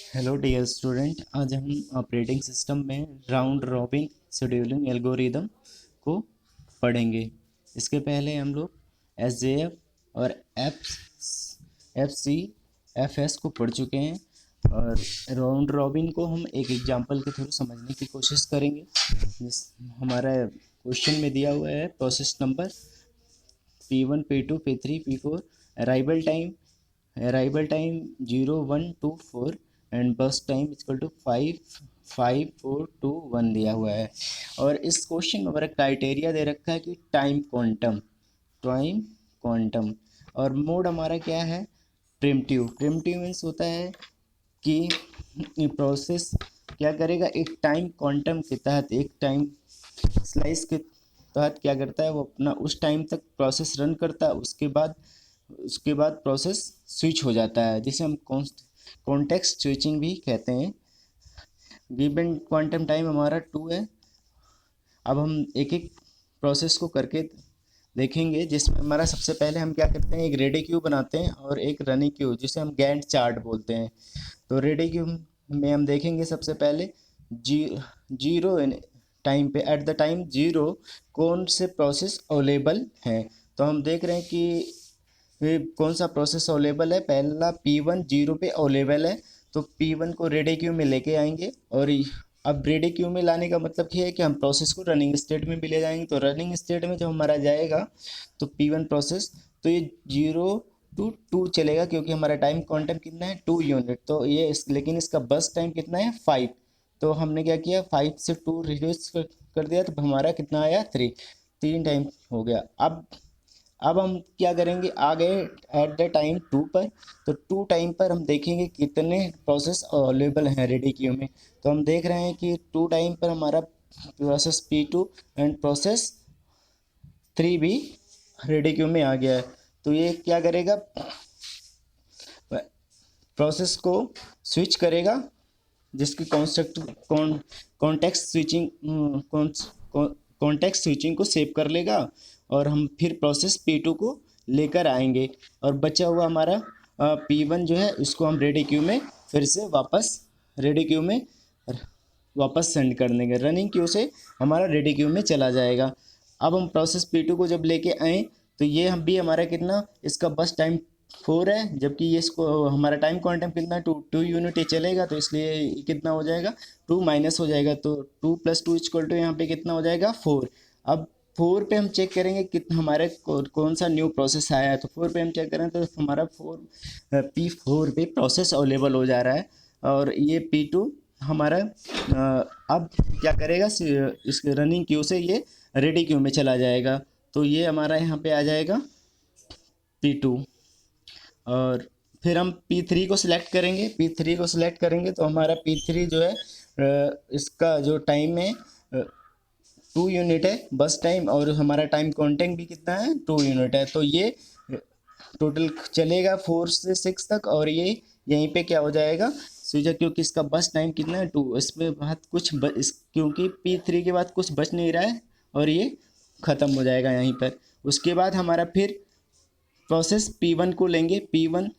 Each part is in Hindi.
हेलो डियर स्टूडेंट, आज हम ऑपरेटिंग सिस्टम में राउंड रॉबिन शेड्यूलिंग एल्गोरिदम को पढ़ेंगे। इसके पहले हम लोग एसजेएफ और एफएस को पढ़ चुके हैं और राउंड रॉबिन को हम एक एग्जांपल के थ्रू समझने की कोशिश करेंगे। जिस हमारा क्वेश्चन में दिया हुआ है process number P1 P2 P3 P4, arrival time 0 1 2 4 and बस टाइम इक्वल टू 5 5 4 2 1 दिया हुआ है। और इस क्वेश्चन में हमारा क्राइटेरिया दे रखा है कि टाइम क्वांटम और मोड हमारा क्या है, प्रिमिटिव। प्रिमिटिव मीन्स होता है कि प्रोसेस क्या करेगा, एक टाइम क्वांटम के तहत, एक टाइम स्लाइस के तहत क्या करता है, वो अपना उस टाइम तक प्रोसेस रन करता है। उसके बाद प्रोसेस स्विच हो जाता है, जिसे हम कॉन्टेक्स्ट स्विचिंग भी कहते हैं। गिवन क्वांटम टाइम हमारा 2 है। अब हम एक एक प्रोसेस को करके देखेंगे, जिसमें हमारा सबसे पहले हम क्या करते हैं, एक रेडी क्यू बनाते हैं और एक रनिंग क्यू, जिसे हम गैंट चार्ट बोलते हैं। तो रेडी क्यू में हम देखेंगे सबसे पहले जीरो टाइम पे, एट द टाइम जीरो कौन से प्रोसेस अवेलेबल हैं। तो हम देख रहे हैं कि ये कौन सा प्रोसेस अवेलेबल है। पहला P1 जीरो पे अवेलेबल है, तो P1 को रेडी क्यू में लेके आएंगे। और अब रेडी क्यू में लाने का मतलब ये है कि हम प्रोसेस को रनिंग स्टेट में भी ले जाएंगे। तो रनिंग स्टेट में जब हमारा जाएगा तो P1 प्रोसेस, तो ये 0 to 2 चलेगा, क्योंकि हमारा टाइम क्वांटम कितना है, 2 यूनिट। तो लेकिन इसका बस टाइम कितना है, 5। तो हमने क्या किया, 5 से 2 रिड्यूस कर दिया, तो हमारा कितना आया, 3। 3 टाइम हो गया। अब हम क्या करेंगे, आ गए एट द टाइम 2 पर। तो 2 टाइम पर हम देखेंगे कितने प्रोसेस अवेलेबल हैं रेडी क्यू में। तो हम देख रहे हैं कि 2 टाइम पर हमारा प्रोसेस P2 एंड प्रोसेस 3 भी रेडी क्यू में आ गया है। तो ये क्या करेगा, प्रोसेस को स्विच करेगा, जिसकी कॉन्टेक्स्ट स्विचिंग कॉन्टेक्स्ट स्विचिंग को सेव कर लेगा। और हम फिर प्रोसेस P2 को लेकर आएंगे, और बचा हुआ हमारा P1 जो है, उसको हम रेडी क्यू में फिर से रेडी क्यू में वापस सेंड कर देंगे। रनिंग क्यू से हमारा रेडी क्यू में चला जाएगा। अब हम प्रोसेस P2 को जब लेके आए, तो ये हम भी हमारा कितना, इसका बस टाइम 4 है, जबकि ये इसको हमारा टाइम क्वांटम कितना, 2 यूनिट ही चलेगा। तो इसलिए ये कितना हो जाएगा, 2 माइनस हो जाएगा। तो 2 + 2 इक्वल टू यहाँ पे कितना हो जाएगा, 4। अब 4 पे हम चेक करेंगे कितना हमारे कौन सा न्यू प्रोसेस आया है। तो 4 पे हम चेक करें तो हमारा P4 पे प्रोसेस अवेलेबल हो जा रहा है। और ये P2 हमारा अब क्या करेगा, इस रनिंग क्यू से ये रेडी क्यू में चला जाएगा। तो ये हमारा यहाँ पे आ जाएगा P2। और फिर हम P3 को सिलेक्ट करेंगे। P3 को सिलेक्ट करेंगे तो हमारा P3 जो है, इसका जो टाइम है 2 यूनिट है बस टाइम, और हमारा टाइम क्वांटम भी कितना है, 2 यूनिट है। तो ये टोटल चलेगा 4 से 6 तक, और ये यहीं पे क्या हो जाएगा, स्विच, क्योंकि इसका बस टाइम कितना है, 2। इसमें बाद क्योंकि P3 के बाद कुछ बच नहीं रहा है, और ये ख़त्म हो जाएगा यहीं पर। उसके बाद हमारा फिर प्रोसेस P1 को लेंगे। P1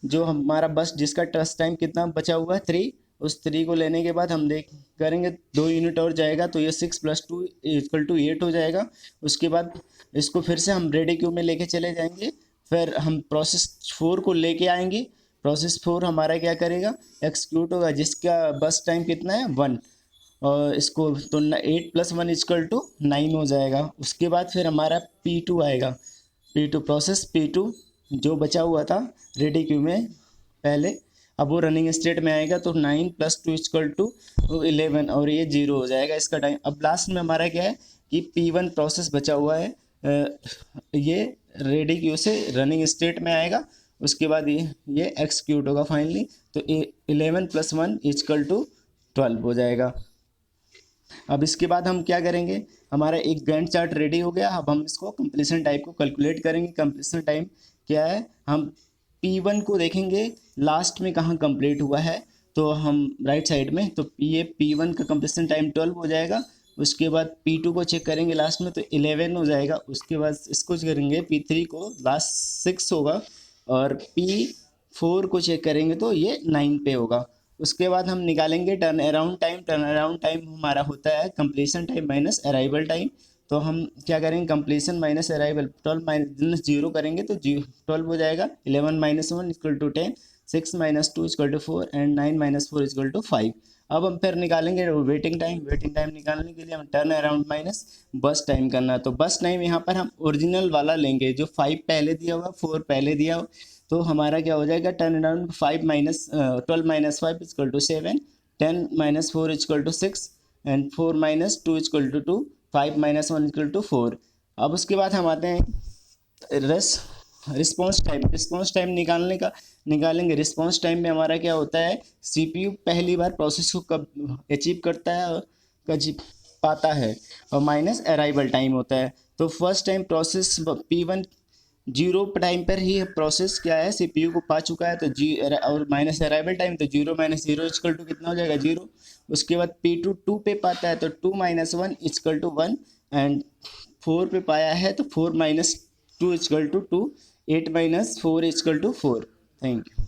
जो हमारा बस, जिसका ट्रस्ट टाइम कितना बचा हुआ है, 3। उस 3 को लेने के बाद हम देख करेंगे 2 यूनिट और जाएगा, तो ये 6 + 2 = 8 हो जाएगा। उसके बाद इसको फिर से हम रेडी क्यू में लेके चले जाएंगे। फिर हम प्रोसेस 4 को लेके आएंगे। प्रोसेस 4 हमारा क्या करेगा, एग्जीक्यूट होगा, जिसका बस टाइम कितना है, 1। और इसको तो 8 + 1 = 9 हो जाएगा। उसके बाद फिर हमारा P2 आएगा। P2 जो बचा हुआ था रेडी क्यू में पहले, अब वो रनिंग स्टेट में आएगा। तो 9 + 2 = 11, और ये 0 हो जाएगा इसका टाइम। अब लास्ट में हमारा क्या है कि P1 प्रोसेस बचा हुआ है, ये रेडी क्यू से रनिंग स्टेट में आएगा। उसके बाद ये एक्सिक्यूट होगा फाइनली। तो 11 + 1 = 12 हो जाएगा। अब इसके बाद हम क्या करेंगे, हमारा एक गैंट चार्ट रेडी हो गया। अब हम इसको कंप्लीशन टाइम को कैलकुलेट करेंगे। कंप्लीशन टाइम क्या है, हम P1 को देखेंगे लास्ट में कहाँ कंप्लीट हुआ है, तो हम राइट साइड में, तो ये P1 का कंप्लीशन टाइम 12 हो जाएगा। उसके बाद P2 को चेक करेंगे लास्ट में, तो 11 हो जाएगा। उसके बाद इसको करेंगे P3 को, लास्ट 6 होगा। और P4 को चेक करेंगे तो ये 9 पे होगा। उसके बाद हम निकालेंगे turn around time. Turn around time हमारा होता है completion time minus arrival time. तो हम क्या करेंगे, कंप्लीशन माइनस अराइवल 12 माइनस 0 करेंगे तो 12 हो जाएगा। 11 minus 1 equal to 10, 6 minus 2 equal to 4 and 9 minus 4 equal to 5। अब हम फिर निकालेंगे वेटिंग टाइम। वेटिंग टाइम निकालने के लिए हम टर्न अराउंड माइनस बस टाइम करना है। तो बस टाइम यहाँ पर हम ओरिजिनल वाला लेंगे, जो 5 पहले दिया हुआ 4 पहले दिया हो। तो हमारा क्या हो जाएगा, turn around 5 minus 12 minus 5 equal to 7, 10 minus 4 equal to 6 and 4 minus 2 equal to 2, 5 minus 1 equal to 4। अब उसके बाद हम आते हैं रिस्पॉन्स टाइम। रिस्पॉन्स टाइम निकालेंगे। रिस्पॉन्स टाइम में हमारा क्या होता है, सीपीयू पहली बार प्रोसेस को कब अचीव करता है, अचीव पाता है, और माइनस अराइवल टाइम होता है। तो first time process P1 zero time पर ही प्रोसेस क्या है, सीपीयू को पा चुका है। तो और माइनस अराइवल टाइम, तो 0 माइनस 0 इक्वल टू कितना हो जाएगा, 0। उसके बाद P2 2 पे पाता है तो 2 माइनस 1 इक्वल टू 1 एंड 4 पे पाया है तो 4 minus 2 equal to 2, 8 minus 4 equal to 4। Thank you.